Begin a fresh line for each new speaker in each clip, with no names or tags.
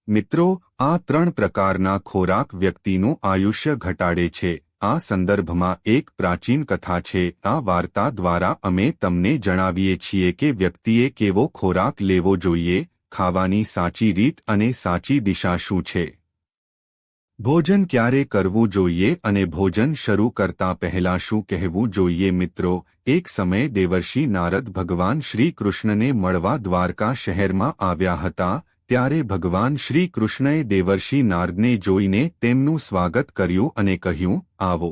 મિત્રો, આ 3 પ્રકારના ખોરાક વ્યક્તિનું આયુષ્ય ઘટાડે છે. આ સંદર્ભમાં એક પ્રાચીન કથા છે. આ વાર્તા દ્વારા અમે તમને જણાવીએ છીએ કે વ્યક્તિએ કેવો ખોરાક લેવો જોઈએ, ખાવાની સાચી રીત અને સાચી દિશા શું છે. ભોજન ક્યારે કરવું જોઈએ અને ભોજન શરૂ કરતા પહેલા શું કહેવું જોઈએ. મિત્રો, એક સમયે દેવર્ષિ નારદ ભગવાન શ્રી કૃષ્ણને મળવા દ્વારકા શહેરમાં આવ્યા હતા. ત્યારે ભગવાન શ્રી કૃષ્ણએ દેવર્ષિ નારદને જોઈને તેમનું સ્વાગત કર્યું અને કહ્યું, આવો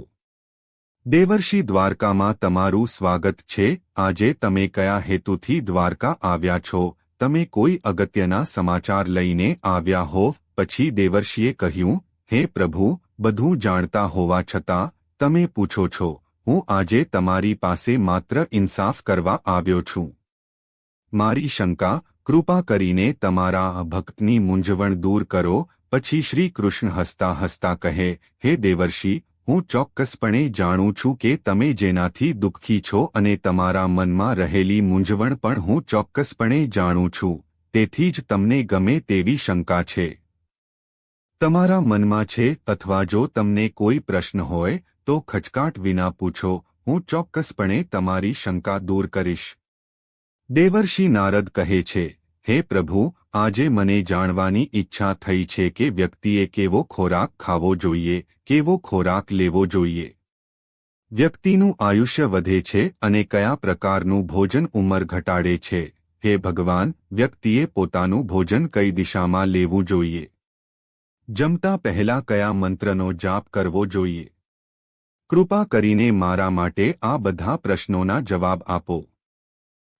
દેવર્ષિ, દ્વારકામાં તમારું સ્વાગત છે. આજે તમે કયા હેતુથી દ્વારકા આવ્યા છો? તમે કોઈ અગત્યના સમાચાર લઈને આવ્યા હોવ? પછી દેવર્ષિએ કહ્યું, હે પ્રભુ, બધું જાણતા હોવા છતાં તમે પૂછો છો. હું આજે તમારી પાસે માત્ર ઇન્સાફ કરવા આવ્યો છું. મારી શંકા, કૃપા કરીને તમારા ભક્તની મૂંઝવણ દૂર કરો. પછી શ્રી કૃષ્ણ હસતા હસતા કહે, હે દેવર્ષિ, હું ચોક્કસપણે જાણું છું કે તમે જેનાથી દુઃખી છો અને તમારા મનમાં રહેલી મૂંઝવણ પણ હું ચોક્કસપણે જાણું છું. તેથી જ તમને ગમે તેવી શંકા છે તમારા મનમાં છે, અથવા જો તમને કોઈ પ્રશ્ન હોય તો ખચકાટ વિના પૂછો. હું ચોક્કસપણે તમારી શંકા દૂર કરીશ. દેવર્ષિ નારદ કહે છે, હે પ્રભુ, આજે મને જાણવાની ઈચ્છા થઈ છે કે વ્યક્તિએ કેવો ખોરાક ખાવો જોઈએ, કેવો ખોરાક લેવો જોઈએ. વ્યક્તિનું આયુષ્ય વધે છે અને કયા પ્રકારનું ભોજન ઉંમર ઘટાડે છે. હે ભગવાન, વ્યક્તિએ પોતાનું ભોજન કઈ દિશામાં લેવું જોઈએ? જમતા પહેલા કયા મંત્રનો જાપ કરવો જોઈએ? કૃપા કરીને મારા માટે આ બધા પ્રશ્નોના જવાબ આપો.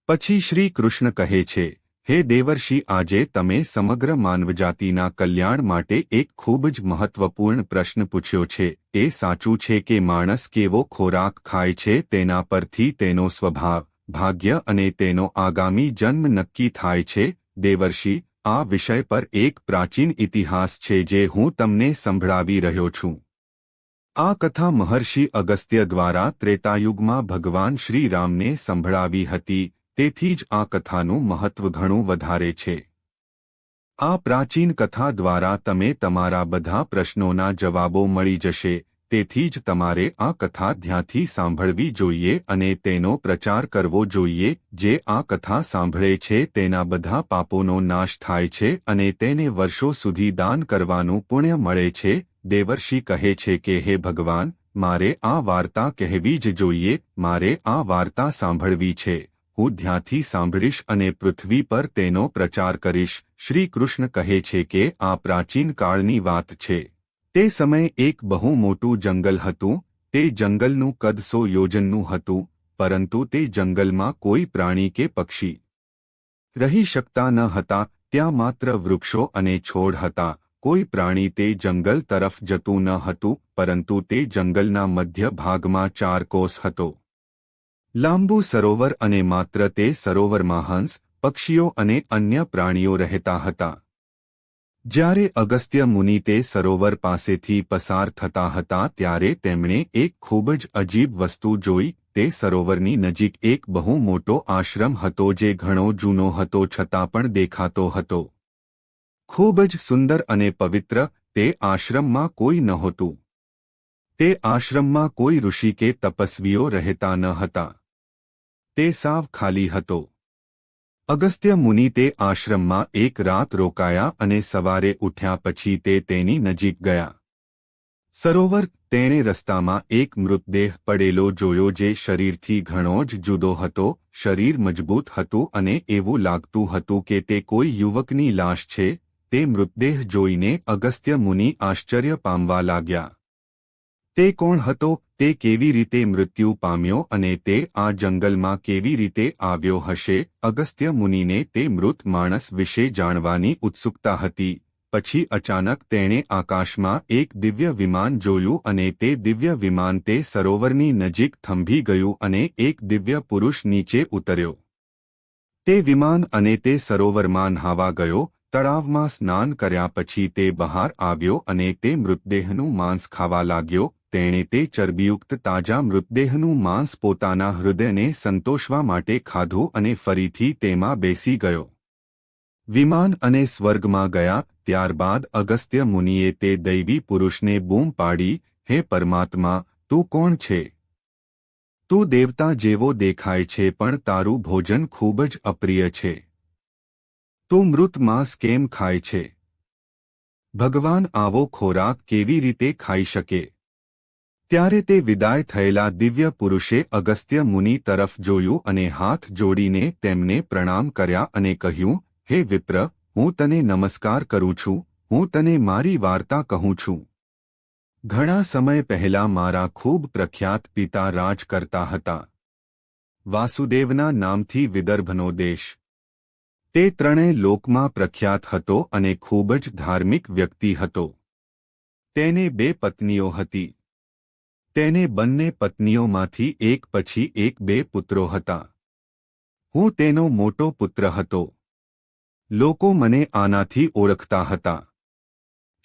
પછી શ્રી કૃષ્ણ કહે છે, હે દેવર્ષિ, આજે તમે સમગ્ર માનવજાતિના કલ્યાણ માટે એક ખૂબ જ મહત્વપૂર્ણ પ્રશ્ન પૂછ્યો છે. એ સાચું છે કે માણસ કેવો ખોરાક ખાય છે તેના પરથી તેનો સ્વભાવ, ભાગ્ય અને તેનો આગામી જન્મ નક્કી થાય છે. દેવર્ષિ, આ વિષય પર એક પ્રાચીન ઇતિહાસ છે જે હું તમને સંભળાવી રહ્યો છું. આ કથા મહર્ષિ અગસ્ત્ય દ્વારા ત્રેતાયુગમાં ભગવાન શ્રી રામને સંભળાવી હતી. તેથી જ આ કથાનું મહત્વ ઘણું વધારે છે. આ પ્રાચીન કથા દ્વારા તમે તમારા બધા પ્રશ્નોના જવાબો મળી જશે. તેથી જ તમારે આ કથા ધ્યાનથી સાંભળવી જોઈએ અને તેનો પ્રચાર કરવો જોઈએ. જે આ કથા સાંભળે છે તેના બધા પાપોનો નાશ થાય છે અને તેને વર્ષો સુધી દાન કરવાનું પુણ્ય મળે છે. દેવર્ષિ કહે છે કે હે ભગવાન, મારે આ વાર્તા કહેવી જ જોઈએ. મારે આ વાર્તા સાંભળવી છે. હું ધ્યાનથી સાંભળીશ અને પૃથ્વી પર તેનો પ્રચાર કરીશ. શ્રી કૃષ્ણ કહે છે કે આ પ્રાચીન કાળની વાત છે. તે સમયે એક બહુ મોટું જંગલ હતું. તે જંગલનું કદ 100 યોજનનું હતું, પરંતુ તે જંગલમાં કોઈ પ્રાણી કે પક્ષી રહી શકતા ન હતા. ત્યાં માત્ર વૃક્ષો અને છોડ હતા. કોઈ પ્રાણી તે જંગલ તરફ જતું ન હતું, પરંતુ તે જંગલના મધ્ય ભાગમાં 4 કોસ હતો. લાંબુ સરોવર અને માત્ર તે સરોવરમાં હંસ, પક્ષીઓ અને અન્ય પ્રાણીઓ રહેતા હતા. જ્યારે અગસ્ત્ય મુનિ તે સરોવર પાસેથી પસાર થતા હતા ત્યારે તેમણે એક ખૂબ જ અજીબ વસ્તુ જોઈ. તે સરોવરની નજીક એક બહુ મોટો આશ્રમ હતો જે ઘણો જૂનો હતો છતાં પણ દેખાતો હતો. ખૂબ જ સુંદર અને પવિત્ર. તે આશ્રમમાં કોઈ નહોતું. તે આશ્રમમાં કોઈ ઋષિ કે તપસ્વીઓ રહેતા ન હતા. તે સાવ ખાલી હતો. અગસ્ત્ય મુનિ તે આશ્રમમાં એક રાત રોકાયા અને સવારે ઉઠ્યા પછી તે તેની નજીક ગયા. સરોવર. તેણે રસ્તામાં એક મૃતદેહ પડેલો જોયો જે શરીરથી ઘણો જ જુદો હતો. શરીર મજબૂત હતું અને એવું લાગતું હતું કે તે કોઈ યુવકની લાશ છે. તે મૃતદેહ જોઈને અગસ્ત્ય મુનિ આશ્ચર્ય પામવા લાગ્યા. તે કોણ હતો? તે કેવી રીતે મૃત્યુ પામ્યો અને તે આ જંગલમાં કેવી રીતે આવ્યો હશે? અગસ્ત્ય મુનિને તે મૃત માણસ વિશે જાણવાની ઉત્સુકતા હતી. પછી અચાનક તેણે આકાશમાં એક દિવ્ય વિમાન જોયું અને તે દિવ્ય વિમાન તે સરોવરની નજીક થંભી ગયું અને એક દિવ્ય પુરુષ નીચે ઉતર્યો. તે વિમાન અને તે સરોવરમાં નહાવા ગયો. તળાવમાં સ્નાન કર્યા પછી તે બહાર આવ્યો અને તે મૃતદેહનું માંસ ખાવા લાગ્યો. તેણે તે ચરબીયુક્ત તાજા મૃતદેહનું માંસ પોતાના હૃદયને સંતોષવા માટે ખાધું અને ફરીથી તેમાં બેસી ગયો. વિમાન અને સ્વર્ગમાં ગયા. ત્યારબાદ અગસ્ત્ય મુનિએ તે દૈવી પુરુષને બૂમ પાડી, હે પરમાત્મા, તું કોણ છે? તું દેવતા જેવો દેખાય છે, પણ તારું ભોજન ખૂબ જ અપ્રિય છે. તું મૃત માંસ કેમ ખાય છે? ભગવાન આવો ખોરાક કેવી રીતે ખાઈ શકે? ત્યારે તે વિદાય થયેલા દિવ્ય પુરુષે અગસ્ત્ય મુનિ તરફ જોયું અને હાથ જોડીને તેમને પ્રણામ કર્યા અને કહ્યું, હે વિપ્ર, હું તને નમસ્કાર કરું છું, હું તને મારી વાર્તા કહું છું. ઘણા સમય પહેલા મારા ખૂબ પ્રખ્યાત પિતા રાજ કરતા હતા. વાસુદેવના નામથી વિદર્ભનો દેશ. તે ત્રણેય લોકમાં પ્રખ્યાત હતો અને ખૂબ જ ધાર્મિક વ્યક્તિ હતો. તેને 2 પત્નીઓ હતી. તેને બંને પત્નીઓમાંથી એક પછી એક 2 પુત્રો હતા. હું તેનો મોટો પુત્ર હતો. લોકો મને આનાથી ઓળખતા હતા.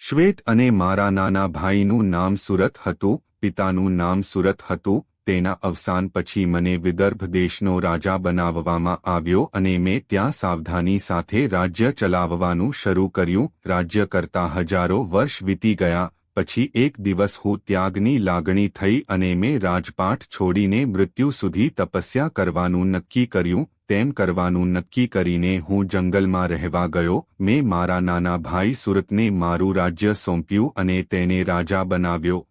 શ્વેત અને મારા નાના ભાઈનું નામ સુરત હતું. પિતાનું નામ સુરત હતું. તેના અવસાન પછી મને વિદર્ભ દેશનો રાજા બનાવવામાં આવ્યો અને મેં ત્યાં સાવધાની સાથે રાજ્ય ચલાવવાનું શરૂ કર્યું. રાજ્ય કરતા હજારો વર્ષ વીતી ગયા. પછી એક દિવસ હું ત્યાગની લાગણી થઈ અને મેં રાજપાટ છોડીને મૃત્યુ સુધી તપસ્યા કરવાનું નક્કી કર્યું. તેમ કરવાનું નક્કી કરીને હું જંગલમાં રહેવા ગયો. મેં મારા નાના ભાઈ સુરતને મારું રાજ્ય સોંપ્યું અને તેને રાજા બનાવ્યો.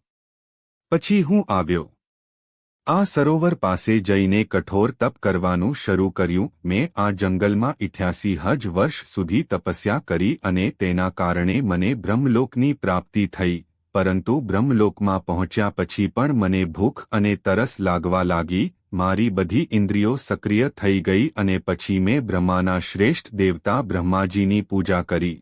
પછી હું આવ્યો. આ સરોવર પાસે જઈને કઠોર તપ કરવાનું શરૂ કર્યું. મેં આ જંગલમાં 88 વર્ષ સુધી તપસ્યા કરી અને તેના કારણે મને બ્રહ્મલોકની પ્રાપ્તિ થઈ. પરંતુ બ્રહ્મલોકમાં પહોંચ્યા પછી પણ મને ભૂખ અને તરસ લાગવા લાગી. મારી બધી ઇન્દ્રિયો સક્રિય થઈ ગઈ અને પછી મેં બ્રહ્માના શ્રેષ્ઠ દેવતા બ્રહ્માજીની પૂજા કરી.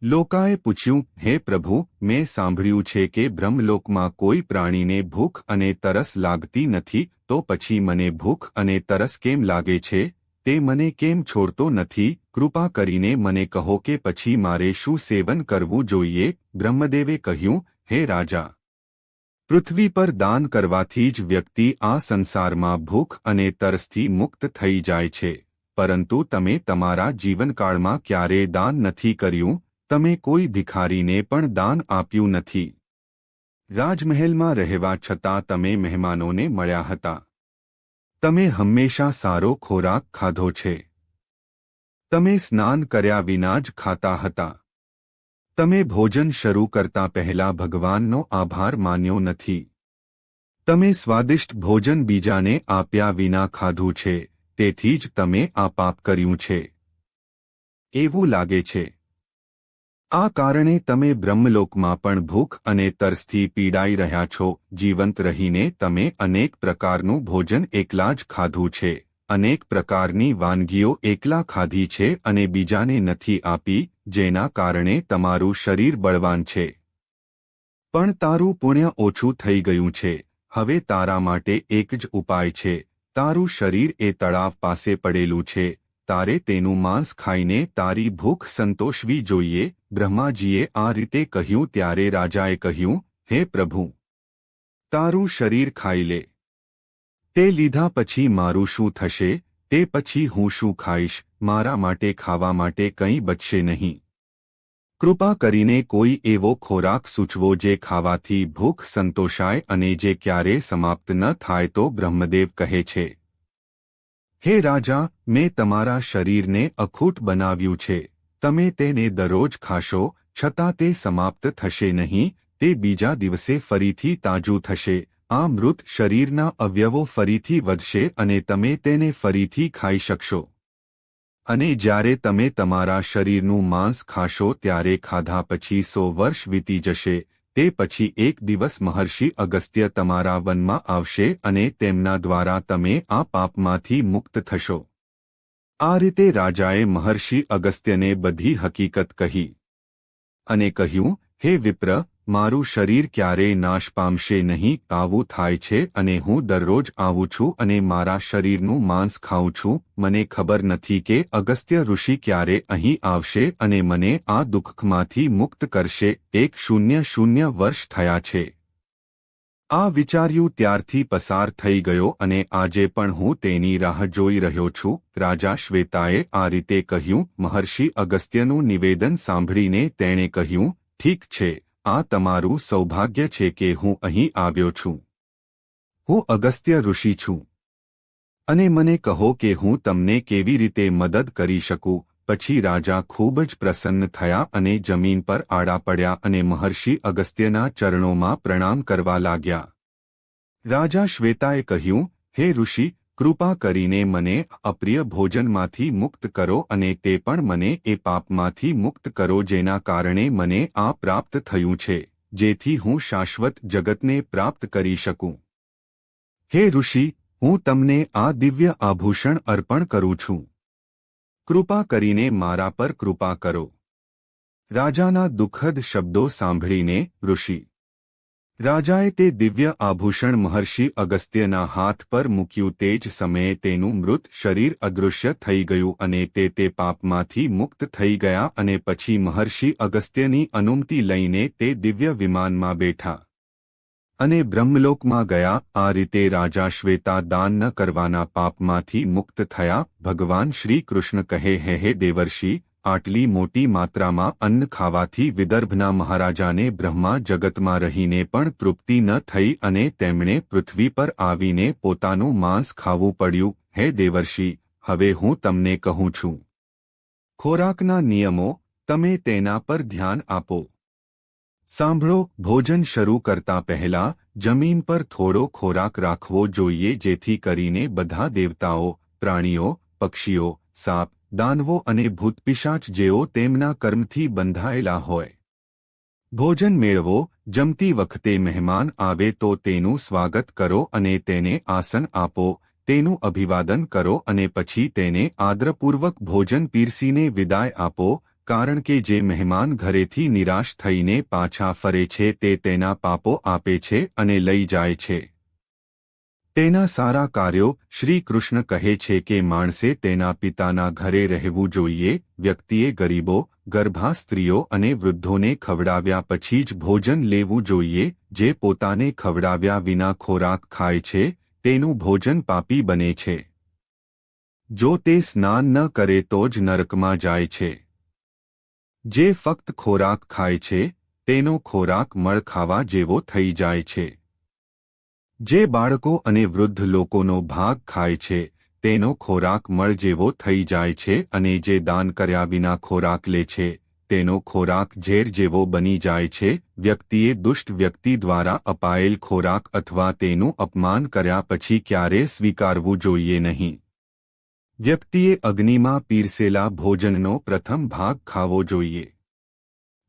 લોકાએ પૂછ્યું, હે પ્રભુ, મેં સાંભળ્યું છે કે બ્રહ્મલોકમાં કોઈ પ્રાણીને ભૂખ અને તરસ લાગતી નથી, તો પછી મને ભૂખ અને તરસ કેમ લાગે છે? તે મને કેમ છોડતો નથી? કૃપા કરીને મને કહો કે પછી મારે શું સેવન કરવું જોઈએ? બ્રહ્મદેવે કહ્યું, હે રાજા, પૃથ્વી પર દાન કરવાથી જ વ્યક્તિ આ સંસારમાં ભૂખ અને તરસથી મુક્ત થઈ જાય છે. પરંતુ તમે તમારા જીવનકાળમાં ક્યારેય દાન નથી કર્યું. તમે કોઈ ભિખારીને પણ દાન આપ્યું નથી. રાજમહેલમાં રહેવા છતાં તમે મહેમાનોને મળ્યા હતા. તમે હંમેશા સારો ખોરાક ખાધો છે. તમે સ્નાન કર્યા વિના જ ખાતા હતા. તમે ભોજન શરૂ કરતા પહેલા ભગવાનનો આભાર માન્યો નથી. તમે સ્વાદિષ્ટ ભોજન બીજાને આપ્યા વિના ખાધું છે. તેથી જ તમે આ પાપ કર્યું છે. એવું લાગે છે. આ કારણે તમે બ્રહ્મલોકમાં પણ ભૂખ અને તરસથી પીડાઈ રહ્યા છો. જીવંત રહીને તમે અનેક પ્રકારનું ભોજન એકલા જ ખાધું છે. અનેક પ્રકારની વાનગીઓ એકલા ખાધી છે અને બીજાને નથી આપી, જેના કારણે તમારું શરીર બળવાન છે. પણ તારું પુણ્ય ઓછું થઈ ગયું છે. હવે તારા માટે એક જ ઉપાય છે. તારું શરીર એ તળાવ પાસે પડેલું છે. તારે તેનું માંસ ખાઈને તારી ભૂખ સંતોષવી જોઈએ. બ્રહ્માજીએ આ રીતે કહ્યું ત્યારે રાજાએ કહ્યું, હે પ્રભુ, તારું શરીર ખાઈ લે. તે લીધા પછી મારું શું થશે? તે પછી હું શું ખાઈશ? મારા માટે ખાવા માટે કંઈ બચશે નહીં. કૃપા કરીને કોઈ એવો ખોરાક સૂચવો જે ખાવાથી ભૂખ સંતોષાય અને જે ક્યારે સમાપ્ત ન થાય. તો બ્રહ્મદેવ કહે છે, હે રાજા, મેં તમારા શરીરને અખૂટ બનાવ્યું છે. તમે તેને દરરોજ ખાશો, છતાં તે સમાપ્ત થશે નહીં. તે બીજા દિવસે ફરીથી તાજું થશે. આ મૃત શરીરના અવયવો ફરીથી વધશે અને તમે તેને ફરીથી ખાઈ શકશો. અને જ્યારે તમે તમારા શરીરનું માંસ ખાશો ત્યારે ખાધા પછી 100 વર્ષ વીતી જશે. તે પછી એક દિવસ મહર્ષિ અગસ્ત્ય તમારા વનમાં આવશે અને તેમના દ્વારા તમે આ પાપમાંથી મુક્ત થશો. આ રીતે રાજાએ મહર્ષિ અગસ્ત્યને બધી હકીકત કહી અને કહ્યું, હે વિપ્ર, મારું શરીર ક્યારેય નાશ પામશે નહીં. આવું થાય છે અને હું દરરોજ આવું છું અને મારા શરીરનું માંસ ખાઉં છું. મને ખબર નથી કે અગસ્ત્ય ઋષિ ક્યારે અહીં આવશે અને મને આ દુઃખમાંથી મુક્ત કરશે. 100 વર્ષ થયા છે. આ વિચાર્યું ત્યારથી પસાર થઈ ગયો અને આજે પણ હું તેની રાહ જોઈ રહ્યો છું. રાજા શ્વેતાએ આ રીતે કહ્યું. મહર્ષિ અગસ્ત્યનું નિવેદન સાંભળીને તેણે કહ્યું, ઠીક છે, આ તમારું સૌભાગ્ય છે કે હું અહીં આવ્યો છું. હું અગસ્ત્ય ઋષિ છું. અને મને કહો કે હું તમને કેવી રીતે મદદ કરી શકું. પછી રાજા ખૂબ જ પ્રસન્ન થયા અને જમીન પર આડા પડ્યા અને મહર્ષિ અગસ્ત્યના ચરણોમાં પ્રણામ કરવા લાગ્યા. રાજા શ્વેતાએ કહ્યું, હે ઋષિ, કૃપા કરીને મને અપ્રિય ભોજનમાંથી મુક્ત કરો અને તે પણ મને એ પાપમાંથી મુક્ત કરો જેના કારણે મને આ પ્રાપ્ત થયું છે, જેથી હું શાશ્વત જગતને પ્રાપ્ત કરી શકું. હે ઋષિ, હું તમને આ દિવ્ય આભૂષણ અર્પણ કરું છું. કૃપા કરીને મારા પર કૃપા કરો. રાજાના દુઃખદ શબ્દો સાંભળીને ઋષિ રાજાએ તે દિવ્ય આભૂષણ મહર્ષિ અગસ્ત્યના હાથ પર મૂક્યું. તે જ સમયે તેનું મૃત શરીર અદૃશ્ય થઈ ગયું અને તે પાપમાંથી મુક્ત થઈ ગયા અને પછી મહર્ષિ અગસ્ત્યની અનુમતિ લઈને તે દિવ્ય વિમાનમાં બેઠા અને બ્રહ્મલોકમાં ગયા. આ રીતે રાજા શ્વેતા દાન ન કરવાના પાપમાંથી મુક્ત થયા. ભગવાન શ્રી કૃષ્ણ કહે, હે દેવર્ષિ, આટલી મોટી માત્રામાં અન્ન ખાવાથી વિદર્ભના મહારાજાને બ્રહ્મા જગતમાં રહીને પણ તૃપ્તિ ન થઈ અને તેમણે પૃથ્વી પર આવીને પોતાનું માંસ ખાવું પડ્યું. હે દેવર્ષિ, હવે હું તમને કહું છું, ખોરાકના નિયમો, તમે તેના પર ધ્યાન આપો. સાંભળો, ભોજન શરૂ કરતા પહેલા જમીન પર થોડો ખોરાક રાખવો જોઈએ જેથી કરીને બધા દેવતાઓ, પ્રાણીઓ, પક્ષીઓ, સાપ, દાનવો અને ભૂતપિશાચ જેઓ તેમના કર્મથી બંધાયેલા હોય. ભોજન મેળવો. જમતી વખતે મહેમાન આવે તો તેનું સ્વાગત કરો અને તેને આસન આપો, તેનું અભિવાદન કરો અને પછી તેને આદરપૂર્વક ભોજન પીરસીને વિદાય આપો. કારણ કે જે મહેમાન ઘરેથી નિરાશ થઈને પાછા ફરે છે તે તેના પાપો આપે છે અને લઈ જાય છે. તેના સારા કાર્યો. શ્રી કૃષ્ણ કહે છે કે માણસે તેના પિતાના ઘરે રહેવું જોઈએ. વ્યક્તિએ ગરીબો, ગર્ભા સ્ત્રીઓ અને વૃદ્ધોને ખવડાવ્યા પછી જ ભોજન લેવું જોઈએ. જે પોતાને ખવડાવ્યા વિના ખોરાક ખાય છે તેનું ભોજન પાપી બને છે. જો તે સ્નાન ન કરે તો જ નરકમાં જાય છે. જે ફક્ત ખોરાક ખાય છે તેનો ખોરાક મળ ખાવા જેવો થઈ જાય છે. જે બાળકો અને વૃદ્ધ લોકોનો ભાગ ખાય છે તેનો ખોરાક મળ જેવો થઈ જાય છે અને જે દાન કર્યા વિના ખોરાક લે છે તેનો ખોરાક ઝેર જેવો બની જાય છે. વ્યક્તિએ દુષ્ટ વ્યક્તિ દ્વારા અપાયેલ ખોરાક અથવા તેનું અપમાન કર્યા પછી ક્યારેય સ્વીકારવું જોઈએ નહીં. વ્યક્તિએ અગ્નિમાં પીરસેલા ભોજનનો પ્રથમ ભાગ ખાવો જોઈએ.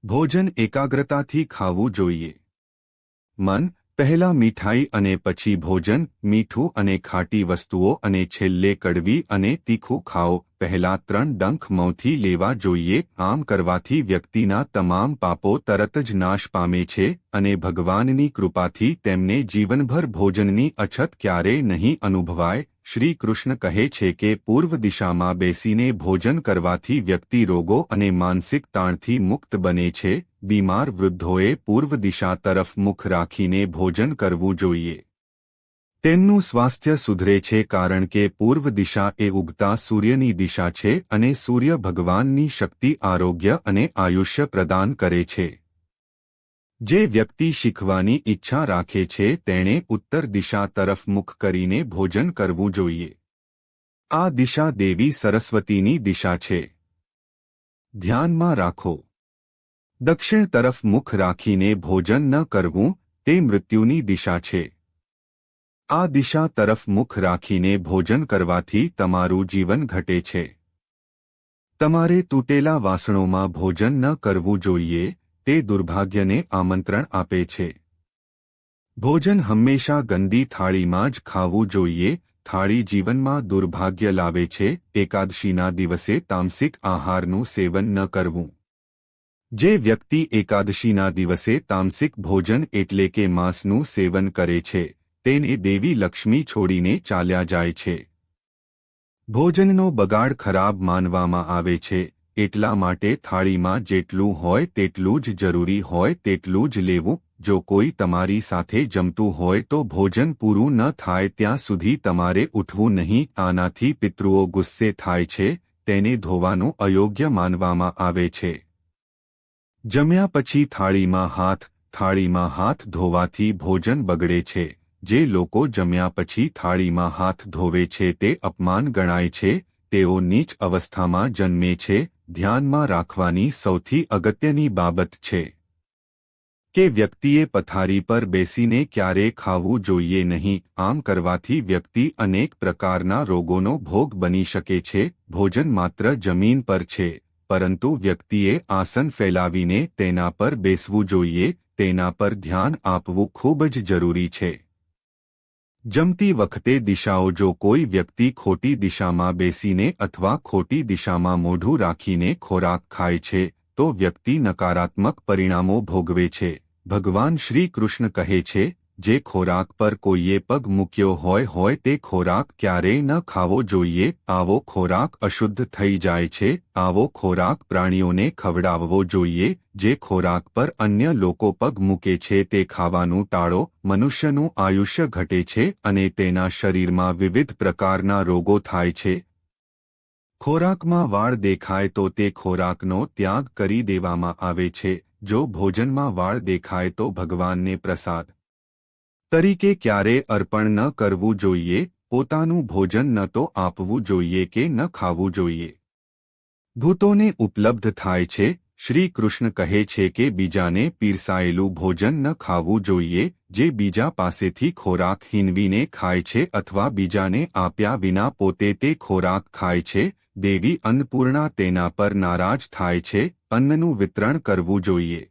ભોજન એકાગ્રતાથી ખાવું જોઈએ. મન પહેલા મીઠાઈ અને પછી ભોજન. મીઠું અને ખાટી વસ્તુઓ અને છેલ્લે કડવી અને તીખું ખાઓ. પહેલા 3 ડંખ મોંથી લેવા જોઈએ. આમ કરવાથી વ્યક્તિના તમામ પાપો તરત જ નાશ પામે છે અને ભગવાનની કૃપાથી તેમને જીવનભર ભોજનની અછત ક્યારેય નહીં અનુભવાય. શ્રી કૃષ્ણ કહે છે કે પૂર્વ દિશામાં બેસીને ભોજન કરવાથી વ્યક્તિ રોગો અને માનસિક તાણથી મુક્ત બને છે. બીમાર વૃદ્ધોએ પૂર્વ દિશા તરફ મુખ રાખીને ભોજન કરવું જોઈએ. તેમનું સ્વાસ્થ્ય સુધરે છે કારણ કે પૂર્વ દિશા એ ઉગતા સૂર્યની દિશા છે અને સૂર્ય ભગવાનની શક્તિ, આરોગ્ય અને આયુષ્ય પ્રદાન કરે છે. જે વ્યક્તિ શીખવાની ઈચ્છા રાખે છે તેણે ઉત્તર દિશા તરફ મુખ કરીને ભોજન કરવું જોઈએ. આ દિશા દેવી સરસ્વતીની દિશા છે. ધ્યાનમાં રાખો, દક્ષિણ તરફ મુખ રાખીને ભોજન ન કરવું તે મૃત્યુની દિશા છે. આ દિશા તરફ મુખ રાખીને ભોજન કરવાથી તમારું જીવન ઘટે છે. તમારે તૂટેલા વાસણોમાં ભોજન ન કરવું જોઈએ. તે દુર્ભાગ્યને આમંત્રણ આપે છે. ભોજન હંમેશા ગંદી થાળીમાં જ ખાવું જોઈએ. થાળી જીવનમાં દુર્ભાગ્ય લાવે છે. એકાદશીના દિવસે તામસિક આહારનું સેવન ન કરવું. જે વ્યક્તિ એકાદશીના દિવસે તામસિક ભોજન એટલે કે માંસનું સેવન કરે છે તેને દેવી લક્ષ્મી છોડીને ચાલ્યા જાય છે. ભોજનનો બગાડ ખરાબ માનવામાં આવે છે. એટલા માટે થાળીમાં જેટલું હોય તેટલું જ જરૂરી હોય તેટલું જ લેવું. જો કોઈ તમારી સાથે જમતું હોય તો ભોજન પૂરું ન થાય ત્યાં સુધી તમારે ઉઠવું નહીં. આનાથી પિતૃઓ ગુસ્સે થાય છે, તેને ધોવાનું અયોગ્ય માનવામાં આવે છે. જમ્યા પછી થાળીમાં હાથ ધોવાથી ભોજન બગડે છે. જે લોકો જમ્યા પછી થાળીમાં હાથ ધોવે છે તે અપમાન ગણાય છે. તેઓ નીચ અવસ્થામાં જન્મે છે. ધ્યાનમાં રાખવાની સૌથી અગત્યની બાબત છે કે વ્યક્તિએ પથારી પર બેસીને ક્યારેય ખાવું જોઈએ નહીં. આમ કરવાથી વ્યક્તિ અનેક પ્રકારના રોગોનો ભોગ બની શકે છે. ભોજન માત્ર જમીન પર છે, પરંતુ વ્યક્તિએ આસન ફેલાવીને તેના પર બેસવું જોઈએ. તેના પર ધ્યાન આપવું ખૂબ જ જરૂરી છે. જમતી વખતે દિશાઓ. જો કોઈ વ્યક્તિ ખોટી દિશામાં બેસીને અથવા ખોટી દિશામાં મોઢું રાખીને ખોરાક ખાય છે તો વ્યક્તિ નકારાત્મક પરિણામો ભોગવે છે. ભગવાન શ્રી કૃષ્ણ કહે છે, જે ખોરાક પર કોઈએ પગ મૂક્યો હોય તે ખોરાક ક્યારેય ન ખાવો જોઈએ. આવો ખોરાક અશુદ્ધ થઈ જાય છે. આવો ખોરાક પ્રાણીઓને ખવડાવવો જોઈએ. જે ખોરાક પર અન્ય લોકો પગ મૂકે છે તે ખાવાનું ટાળો. મનુષ્યનું આયુષ્ય ઘટે છે અને તેના શરીરમાં વિવિધ પ્રકારના રોગો થાય છે. ખોરાકમાં વાળ દેખાય તો તે ખોરાકનો ત્યાગ કરી દેવામાં આવે છે. જો ભોજનમાં વાળ દેખાય તો ભગવાનને પ્રસાદ તરીકે ક્યારેય અર્પણ ન કરવું જોઈએ. પોતાનું ભોજન ન તો આપવું જોઈએ કે ન ખાવું જોઈએ. ભૂતોને ઉપલબ્ધ થાય છે. શ્રી કૃષ્ણ કહે છે કે બીજાને પીરસાયેલું ભોજન ન ખાવું જોઈએ. જે બીજા પાસેથી ખોરાક છીનવીને ખાય છે અથવા બીજાને આપ્યા વિના પોતે તે ખોરાક ખાય છે, દેવી અન્નપૂર્ણા તેના પર નારાજ થાય છે. અન્નનું વિતરણ કરવું જોઈએ.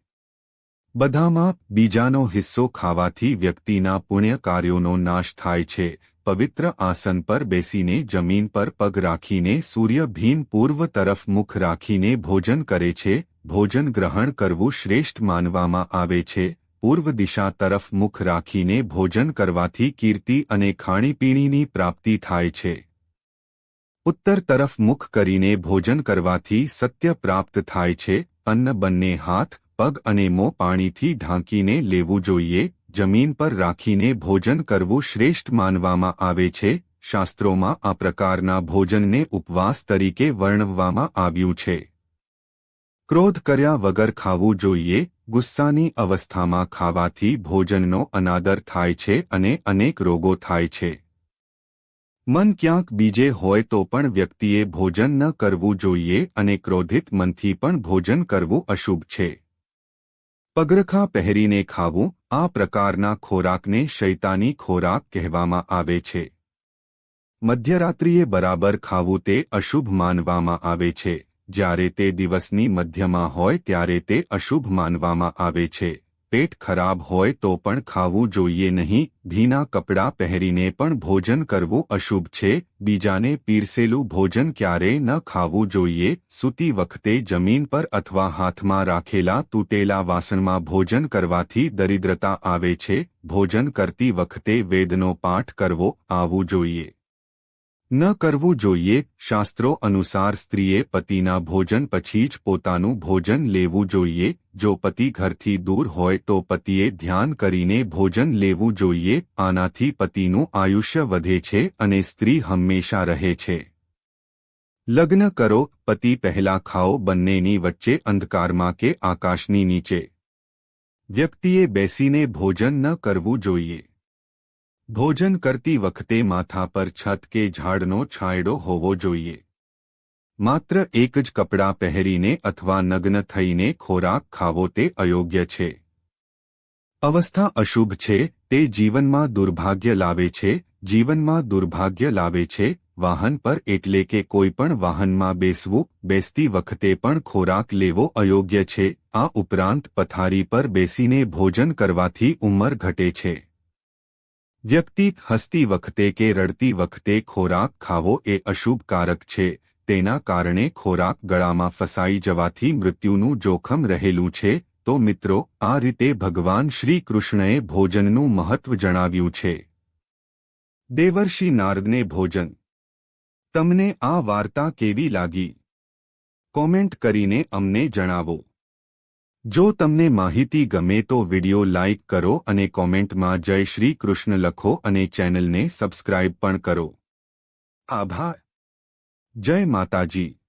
બધામાં બીજાનો હિસ્સો ખાવાથી વ્યક્તિના પુણ્ય કાર્યોનો નાશ થાય છે. પવિત્ર આસન પર બેસીને જમીન પર પગ રાખીને સૂર્ય ભીમ પૂર્વ તરફ મુખ રાખીને ભોજન કરે છે. ભોજન ગ્રહણ કરવું શ્રેષ્ઠ માનવામાં આવે છે. પૂર્વ દિશા તરફ મુખ રાખીને ભોજન કરવાથી કીર્તિ અને ખાણીપીણીની પ્રાપ્તિ થાય છે. ઉત્તર તરફ મુખ કરીને ભોજન કરવાથી સત્ય પ્રાપ્ત થાય છે. અન્ન બંને હાથ, પગ અને મોં પાણીથી ઢાંકીને લેવું જોઈએ. જમીન પર રાખીને ભોજન કરવું શ્રેષ્ઠ માનવામાં આવે છે. શાસ્ત્રોમાં આ પ્રકારના ભોજનને ઉપવાસ તરીકે વર્ણવવામાં આવ્યું છે. ક્રોધ કર્યા વગર ખાવું જોઈએ. ગુસ્સાની અવસ્થામાં ખાવાથી ભોજનનો અનાદર થાય છે અને અનેક રોગો થાય છે. મન ક્યાંક બીજે હોય તો પણ વ્યક્તિએ ભોજન ન કરવું જોઈએ અને ક્રોધિત મનથી પણ ભોજન કરવું અશુભ છે. પગરખા પહેરીને ખાવું. આ પ્રકારના ખોરાકને શૈતાની ખોરાક કહેવામાં આવે છે. મધ્યરાત્રિએ બરાબર ખાવું તે અશુભ માનવામાં આવે છે. જ્યારે તે દિવસની મધ્યમાં હોય ત્યારે તે અશુભ માનવામાં આવે છે. પેટ ખરાબ હોય તો પણ ખાવું જોઈએ નહીં. ભીના કપડાં પહેરીને પણ ભોજન કરવું અશુભ છે. બીજાને પીરસેલું ભોજન ક્યારેય ન ખાવું જોઈએ. સૂતી વખતે જમીન પર અથવા હાથમાં રાખેલા તૂટેલા વાસણમાં ભોજન કરવાથી દરિદ્રતા આવે છે. ભોજન કરતી વખતે વેદનો પાઠ કરવો આવવું જોઈએ. ન કરવું જોઈએ. શાસ્ત્રો અનુસાર સ્ત્રીએ પતિના ભોજન પછી જ પોતાનું ભોજન લેવું જોઈએ. જો પતિ ઘરથી દૂર હોય તો પતિએ ધ્યાન કરીને ભોજન લેવું જોઈએ. આનાથી પતિનું આયુષ્ય વધે છે અને સ્ત્રી હંમેશા રહે છે. લગ્ન કરો, પતિ પહેલા ખાઓ. બંનેની વચ્ચે અંધકારમાં કે આકાશની નીચે વ્યક્તિએ બેસીને ભોજન ન કરવું જોઈએ. ભોજન કરતી વખતે માથા પર છત કે ઝાડનો છાંયડો હોવો જોઈએ. માત્ર એક જ કપડાં પહેરીને અથવા નગ્ન થઈને ખોરાક ખાવો તે અયોગ્ય છે. અવસ્થા અશુભ છે. તે જીવનમાં દુર્ભાગ્ય લાવે છે. જીવનમાં દુર્ભાગ્ય લાવે છે. વાહન પર એટલે કે કોઈપણ વાહનમાં બેસવું. બેસતી વખતે પણ ખોરાક લેવો અયોગ્ય છે. આ ઉપરાંત પથારી પર બેસીને ભોજન કરવાથી ઉંમર ઘટે છે. વ્યક્તિ હસતી વખતે કે રડતી વખતે ખોરાક ખાવો એ અશુભકારક છે. તેના કારણે ખોરાક ગળામાં ફસાઈ જવાથી મૃત્યુનું જોખમ રહેલું છે. તો મિત્રો, આ રીતે ભગવાન શ્રી કૃષ્ણએ ભોજનનું મહત્વ જણાવ્યું છે. દેવર્ષિ નારદને ભોજન. તમને આ વાર્તા કેવી લાગી? કોમેન્ટ કરીને અમને જણાવો. જો તમને માહિતી ગમે તો વિડિયો લાઇક કરો અને કોમેન્ટમાં જય શ્રી કૃષ્ણ લખો અને ચેનલને સબસ્ક્રાઇબ પણ કરો. આભાર. જય માતાજી.